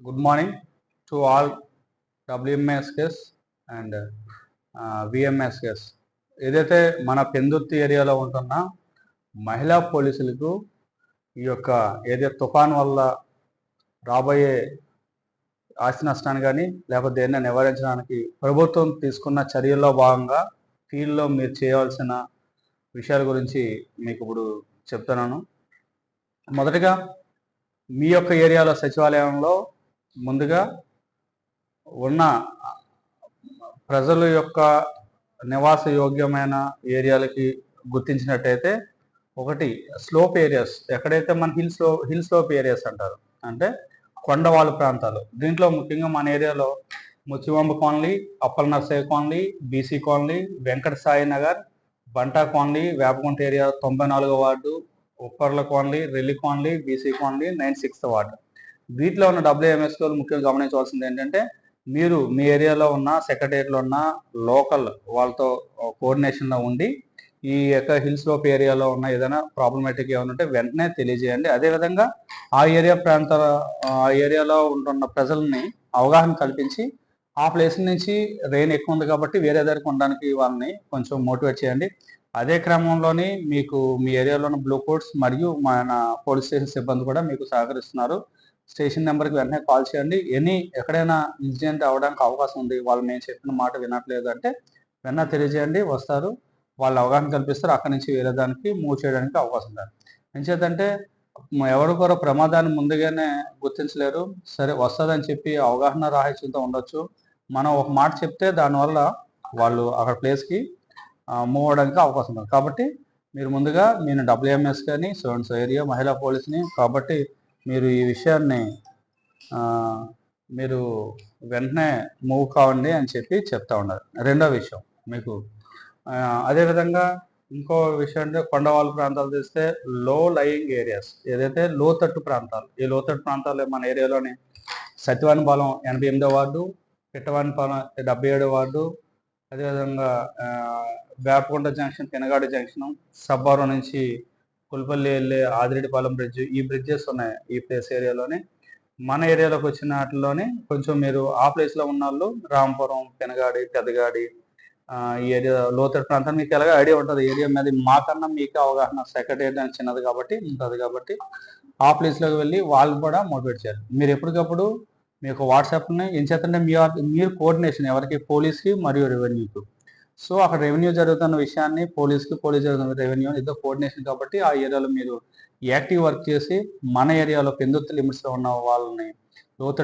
Good morning to all WMSKs and VMSKs. ఏదైతే మన పెందుర్తి ఏరియాలో ఉంటున్న మహిళా పోలీసులకు ఈ యొక్క ఏదైతే తుఫాన్ వల్ల రాబోయే ఆస్తి నష్టాన్ని కానీ లేకపోతే దేన్ని నివారించడానికి ప్రభుత్వం తీసుకున్న చర్యల్లో భాగంగా ఫీల్డ్లో మీరు చేయవలసిన విషయాల గురించి మీకు ఇప్పుడు చెప్తున్నాను. మొదటగా మీ యొక్క ఏరియాలో సచివాలయంలో ముందుగా ఉన్న ప్రజల యొక్క నివాస యోగ్యమైన ఏరియాలకి గుర్తించినట్టయితే ఒకటి స్లోప్ ఏరియాస్, ఎక్కడైతే మన హిల్ స్లోప్ ఏరియాస్ అంటారు, అంటే కొండవాళ్ళ ప్రాంతాలు. దీంట్లో ముఖ్యంగా మన ఏరియాలో ముచ్చివంబ colony, Appala Narsayya colony, BC colony, Venkata Sai Nagar, Banta colony, Vepagunta area 94వ వార్డు, ఉప్పర్ల colony, Relli colony, BC colony, 96వ వార్డు. వీటిలో ఉన్న WMSలో ముఖ్యంగా గమనించవలసింది ఏంటంటే, మీరు మీ ఏరియాలో ఉన్న సెక్రటరియట్లో ఉన్న లోకల్ వాళ్ళతో కోఆర్డినేషన్లో ఉండి ఈ యొక్క హిల్ స్లోప్ ఏరియాలో ఉన్న ఏదైనా ప్రాబ్లమేటిక్ ఏమైనా ఉంటే వెంటనే తెలియజేయండి. అదేవిధంగా ఆ ఏరియాలో ఉంటున్న ప్రజల్ని అవగాహన కల్పించి ఆ ప్లేస్ నుంచి రెయిన్ ఎక్కువ ఉంది కాబట్టి వేరే దగ్గరికి ఉండడానికి వాళ్ళని కొంచెం మోటివేట్ చేయండి. అదే క్రమంలోని మీకు మీ ఏరియాలో ఉన్న బ్లూ కోడ్స్ మరియు మన పోలీస్ స్టేషన్ సిబ్బంది కూడా మీకు సహకరిస్తున్నారు. స్టేషన్ నెంబర్కి వెంటనే కాల్ చేయండి. ఎక్కడైనా ఇన్సిడెంట్ అవ్వడానికి అవకాశం ఉంది, వాళ్ళు మేము చెప్పిన మాట వినట్లేదు అంటే వెంటనే తెలియజేయండి, వస్తారు, వాళ్ళు అవగాహన కల్పిస్తారు, అక్కడి నుంచి వేరే దానికి మూవ్ చేయడానికి అవకాశం ఉంది. ఎంచేతంటే ఎవరికొరో ప్రమాదాన్ని ముందుగానే గుర్తించలేరు. సరే వస్తుందని చెప్పి అవగాహన రాహిత్యంతో ఉండొచ్చు. మనం ఒక మాట చెప్తే దానివల్ల వాళ్ళు అక్కడ ప్లేస్కి మూవ్ అవడానికి అవకాశం ఉంది. కాబట్టి మీరు ముందుగా నేను WMS కానీ సో ఏరియా మహిళా పోలీస్ని కాబట్టి మీరు ఈ విషయాన్ని మీరు వెంటనే మూవ్ కావండి అని చెప్పి చెప్తా ఉన్నారు. రెండో విషయం మీకు అదేవిధంగా ఇంకో విషయం అంటే కొండవాళ్ళ ప్రాంతాలు తీస్తే లో లయింగ్ ఏరియాస్, ఏదైతే లోతట్టు ప్రాంతాలు, ఈ లోతట్టు ప్రాంతాలు మన ఏరియాలోని సత్యవానిపాలెం 88వ వార్డు, పిట్టవానిపాలెం 77వ వార్డు, అదేవిధంగా వేపకొండ జంక్షన్, తినగాడి జంక్షన్, సబ్బారం నుంచి పులిపల్లి వెళ్ళే ఆదిరెడ్డిపాలెం బ్రిడ్జ్, ఈ బ్రిడ్జెస్ ఉన్నాయి ఈ ప్లేస్ ఏరియాలోని. మన ఏరియాలోకి వచ్చిన వాటిలోని కొంచెం మీరు ఆ ప్లేస్లో ఉన్న వాళ్ళు రాంపురం, పెనగాడి, పెద్దగాడి, ఈ ఏరియా లోతట్టు ప్రాంతం మీకు ఎలాగో ఐడియా ఉంటుంది ఏరియా మీద. మాకన్నా మీకు అవగాహన సెక్రటరీ అని చిన్నది కాబట్టి ఉంటుంది కాబట్టి ఆ ప్లేస్లోకి వెళ్ళి వాళ్ళు కూడా మోటివేట్ చేయాలి. మీరు ఎప్పటికప్పుడు మీకు వాట్సాప్ని ఏం చేస్తుంటే మీరు కోఆర్డినేషన్ ఎవరికి, పోలీస్కి మరియు రెవెన్యూకి. సో అక్కడ రెవెన్యూ జరుగుతున్న విషయాన్ని పోలీస్ జరుగుతున్న రెవెన్యూ ఇద్దరు కోఆర్డినేషన్ కాబట్టి ఆ ఏరియాలో మీరు యాక్టివ్ వర్క్ చేసి మన ఏరియాలో పెందుర్తి లిమిట్స్లో ఉన్న వాళ్ళని లోతట్టు